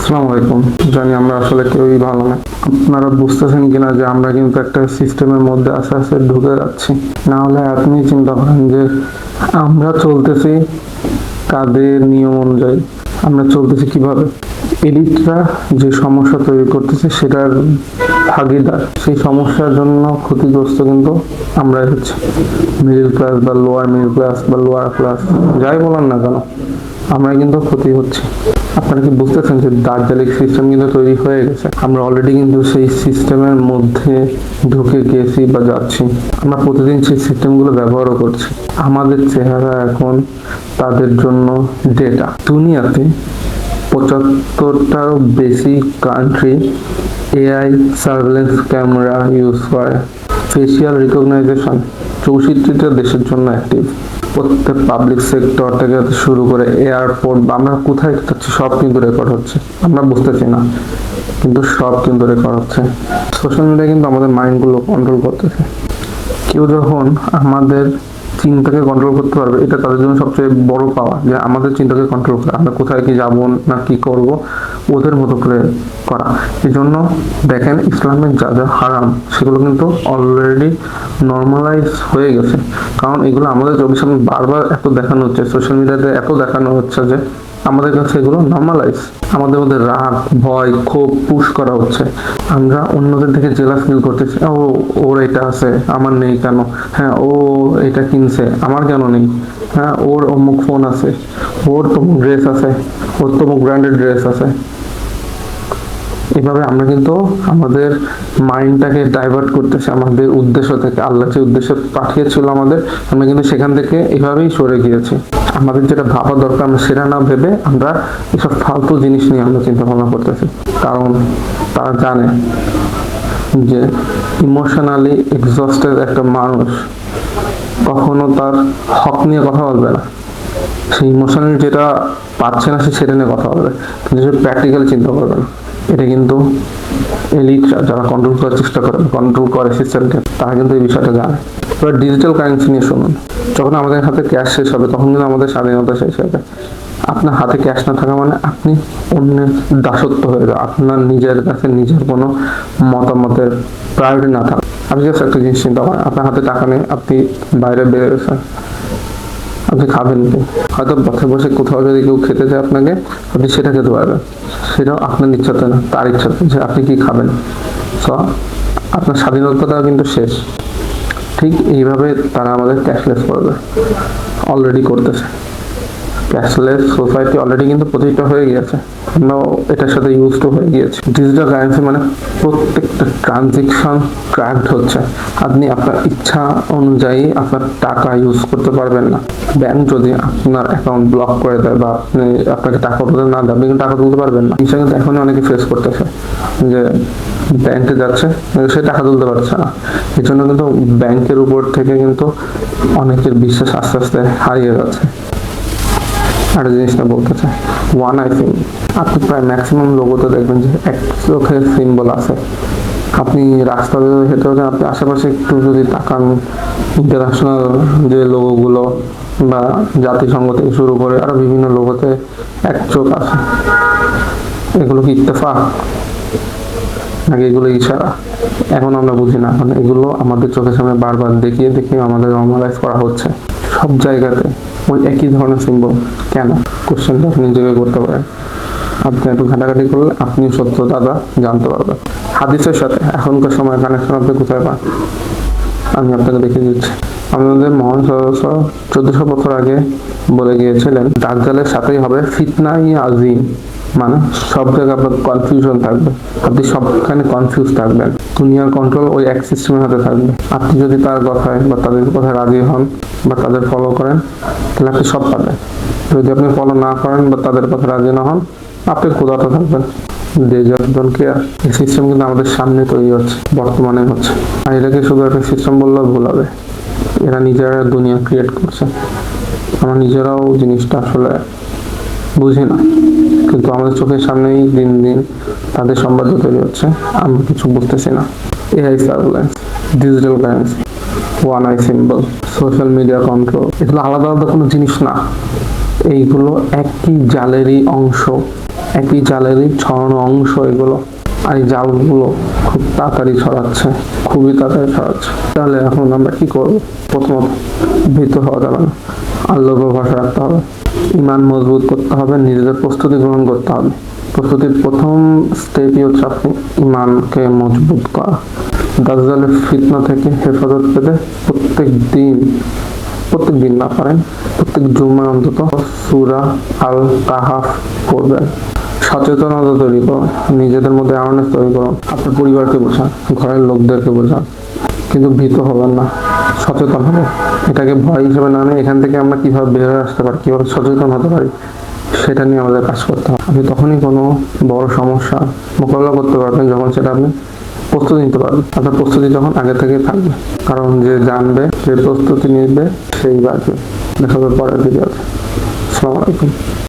আসসালামু আলাইকুম। জানি আমরা আসলে কেউই ভালো না। আপনারা বুঝতেছেন কিনা যে আমরা কিন্তু একটা সিস্টেমের মধ্যে আস্তে আস্তে ঢুকে যাচ্ছি। না হলে আপনি চিন্তা করেন যে আমরা চলতেছি কাদের নিয়ম অনুযায়ী, আমরা চলতেছি কিভাবে। এলিটরা যে সমস্যা তৈরি করতেছে সেটার ভাগিদার, সেই সমস্যার জন্য ক্ষতিগ্রস্ত কিন্তু আমরাই হচ্ছে। মিডল ক্লাস বা লোয়ার মিডল ক্লাস বা লোয়ার ক্লাস যাই বলেন না কেন, আমরা কিন্তু ক্ষতি হচ্ছে। আপনারা কি বুঝতেছেন যে দার্জালিক সিস্টেম কিন্তু তৈরি হয়ে গেছে? আমরা অলরেডি কিন্তু সেই সিস্টেমের মধ্যে ঢুকে গেছি বা যাচ্ছি। আমরা প্রতিদিন সেই সিস্টেমগুলো ব্যবহারও করছি। আমাদের চেহারা এখন তাদের জন্য ডেটা। দুনিয়াতে 75টারও বেশি country AI surveillance camera use করে। ফেসিয়াল রিকগনাইজেশন 64টা দেশের জন্য অ্যাক্টিভ। প্রত্যেক পাবলিক সেক্টর থেকে শুরু করে এয়ারপোর্ট বা আমরা কোথায় যাচ্ছি সব কিন্তু রেকর্ড হচ্ছে। আমরা বুঝতেছি না, কিন্তু সব কিন্তু রেকর্ড হচ্ছে। সোশ্যাল মিডিয়া কিন্তু আমাদের মাইন্ডগুলো কন্ট্রোল করতেছে। কেউ যখন আমাদের চিন্তাকে কন্ট্রোল করতে পারবে, এটা তাদের জন্য সবচেয়ে বড় পাওয়া, যে আমাদের চিন্তাকে কন্ট্রোল করা, আমরা কোথায় কি যাব না কি করব ওদের মতো করে করা। এই জন্য দেখেন ইসলামের যা যা হারাম সেগুলো কিন্তু অলরেডি নর্মালাইজ হয়ে গেছে। কারণ এগুলো আমাদের চোখের সামনে বারবার এত দেখানো হচ্ছে, সোশ্যাল মিডিয়াতে এত দেখানো হচ্ছে যে আমাদের কাছে এগুলো নর্মালাইজ। আমাদের মধ্যে রাগ, ভয়, ক্ষোভ পুশ করা হচ্ছে। আমরা অন্যদের থেকে জেলাস ফিল করতেছি, ওর এটা আছে আমার নেই কেন, হ্যাঁ ও এটা কিনছে আমার কেন নেই, হ্যাঁ ওর অমুক ফোন আছে, ওর তমুক ড্রেস আছে, ওর তমুক ব্র্যান্ডেড ড্রেস আছে। এভাবে আমরা কিন্তু আমাদের মাইন্ডটাকে ডাইভার্ট করতেছি আমাদের উদ্দেশ্য থেকে। আল্লাহ যে উদ্দেশ্য পাঠিয়েছিল আমাদের, আমরা কিন্তু সেখান থেকে এভাবেই সরে গিয়েছি। আমাদের যেটা ভাবা দরকার আমরা সেটা না ভেবে আমরা এসব ফালতু জিনিস নিয়ে আমরা চিন্তা ভাবনা করতেছি। কারণ তারা জানে যে ইমোশনালি এক্সস্টেড একটা মানুষ কখনো তার হক নিয়ে কথা বলবে না। সে ইমোশনালি যেটা পাচ্ছে না সে সেটা নিয়ে কথা বলবে, কিন্তু সে প্র্যাকটিক্যাল চিন্তা করবে না। এটা কিন্তু এলিটরা যারা কন্ট্রোল করার চেষ্টা করে, কন্ট্রোল করে সিস্টেমকে, তারা কিন্তু এই বিষয়টা জানে। এবার ডিজিটাল কারেন্সি নিয়ে শুনুন। যখন আমাদের হাতে ক্যাশ শেষ হবে তখন কিন্তু আমাদের স্বাধীনতা শেষ হবে। আপনার হাতে ক্যাশ না থাকা মানে আপনি অন্যের দাসত্ব হয়ে যাবে। আপনার নিজের কাছে নিজের কোনো মতামতের প্রায়োরিটি না থাকে। আপনি জাস্ট একটা জিনিস চিন্তা করেন, আপনার হাতে টাকা নেই, আপনি বাইরে বেরিয়ে গেছেন, আপনি খাবেন কি? হয়তো পথে বসে কোথাও যদি কেউ খেতে চায় আপনাকে, আপনি সেটা খেতে পারবেন। সেটাও আপনার ইচ্ছাতে না, তার ইচ্ছাতে যে আপনি কি খাবেন। সো আপনার স্বাধীনতাটা কিন্তু শেষ। ঠিক এইভাবে তারা আমাদের ক্যাশলেস করবে, অলরেডি করতেছে। ক্যাশলেস সোসাইটি অলরেডি কিন্তু প্রতিটা হয়ে গিয়েছে, আমরাও এটার সাথে ইউজ টু হয়ে গিয়েছি। ডিজিটাল কারেন্সি মানে প্রত্যেকটা ট্রানজেকশন ট্র্যাকড হচ্ছে। আপনি আপনার ইচ্ছা অনুযায়ী আপনার টাকা ইউজ করতে পারবেন না। ব্যাংক যদি আপনার অ্যাকাউন্ট ব্লক করে দেয় বা আপনাকে টাকা তুলতে না দেয়, আপনি কিন্তু টাকা তুলতে পারবেন না। জিনিসটা কিন্তু এখনই অনেকে ফেস করতেছে যে ব্যাংকে যাচ্ছে সে টাকা তুলতে পারছে না। এই জন্য কিন্তু ব্যাংকের উপর থেকে কিন্তু অনেকের বিশ্বাস আস্তে আস্তে হারিয়ে যাচ্ছে। একটা জিনিসটা বলতে চাই, ওয়ান আই সিম। আপনি প্রায় ম্যাক্সিমাম লোগোতে দেখবেন যে এক চোখের সিম্বল আছে। আপনি রাস্তা দিয়ে হেঁটে হচ্ছেন, আপনি আশেপাশে একটু যদি তাকান, ইন্টারন্যাশনাল যে লোগোগুলো বা জাতিসংঘ থেকে শুরু করে আরো বিভিন্ন লোগোতে এক চোখ আছে। এগুলো কি ইত্তেফাক নাকি এগুলো ইশারা? এখন আমরা বুঝি না। এখন এগুলো আমাদের চোখের সামনে বারবার দেখিয়ে দেখিয়ে আমাদের নর্মালাইজ করা হচ্ছে সব জায়গাতে। ওই একই ধরনের সিম্বল কেন? কোশ্চেনটা আপনি নিজেকে করতে পারেন। আপনি একটু ঘাটাঘাটি করলে আপনিও সত্যতা জানতে পারবেন। হাদিসের সাথে এখনকার সময় কানেকশন আপনি কোথায় পান? আমি আপনাকে দেখিয়ে দিচ্ছি। আমাদের মহান 1400 বছর আগে বলে গিয়েছিলেন দাজ্জালের সাথেই হবে ফিতনাই আজিম। মানে সব জায়গায় আপনার কনফিউশন থাকবে, আপনি সবখানে কনফিউজ থাকবেন। দুনিয়ার কন্ট্রোল ওই এক সিস্টেমের হাতে থাকবে। আপনি যদি তার কথায় বা তাদের কথায় রাজি হন বা তাদের ফলো করেন, তাহলে আপনি সব পাবেন। যদি আপনি ফলো না করেন বা তাদের কথা রাজি না হন, আপনি ক্ষুধার্ত থাকবেন। এই সিস্টেম কিন্তু আমাদের সামনে তৈরি হচ্ছে, বর্তমানে হচ্ছে। আর এটাকে শুধু একটা সিস্টেম বললেও ভুল হবে। এরা নিজেরা দুনিয়া ক্রিয়েট করছে। আমরা নিজেরাও জিনিসটা আসলে বুঝি না, কিন্তু আমাদের চোখের সামনেই দিন দিন তাদের সাম্রাজ্য তৈরি হচ্ছে, আমরা কিছু বুঝতেছি না। AI surveillance, digital currency, one I symbol, social media control, এগুলো আলাদা আলাদা কোনো জিনিস না। এইগুলো একই জালেরই অংশ। একই জালেরই ছড়ানো অংশ এগুলো, আর এই জালগুলো খুব তাড়াতাড়ি ছড়াচ্ছে, খুবই তাড়াতাড়ি ছড়াচ্ছে। তাহলে এখন আমরা কি করব? প্রথমত ভীত হওয়া যাবে না, আল্লাহর উপর ভরসা রাখতে হবে, ইমান মজবুত করতে হবে, নিজেদের প্রস্তুতি গ্রহণ করতে হবে। প্রস্তুতির প্রথম স্টেপই হচ্ছে আপনি ইমানকে মজবুত করা। দাজ্জালের ফিতনা থেকে হেফাজত পেতে প্রত্যেক দিন না পারেন প্রত্যেক জুম্মায় অন্তত সূরা আল কাহাফ পড়বেন। সচেতনতা তৈরি করুন, নিজেদের মধ্যে অ্যাওয়ারনেস তৈরি করুন, আপনার পরিবারকে বোঝান, ঘরের লোকদেরকে বোঝান, কিন্তু ভীত হবেন না, সচেতন হবে। এটাকে ভয় হিসেবে না নিয়ে এখান থেকে আমরা কিভাবে বের হয়ে আসতে পারি, কিভাবে সচেতন হতে পারি, সেটা নিয়ে আমাদের কাজ করতে হবে। আপনি তখনই কোনো বড় সমস্যা মোকাবিলা করতে পারবেন যখন সেটা আপনি প্রস্তুতি নিতে পারবেন। আপনার প্রস্তুতি যখন আগে থেকে থাকবে, কারণ যে জানবে, যে প্রস্তুতি নিবে, সেই বাঁচবে। দেখা হবে পরের ভিডিওতে। আসসালামু আলাইকুম।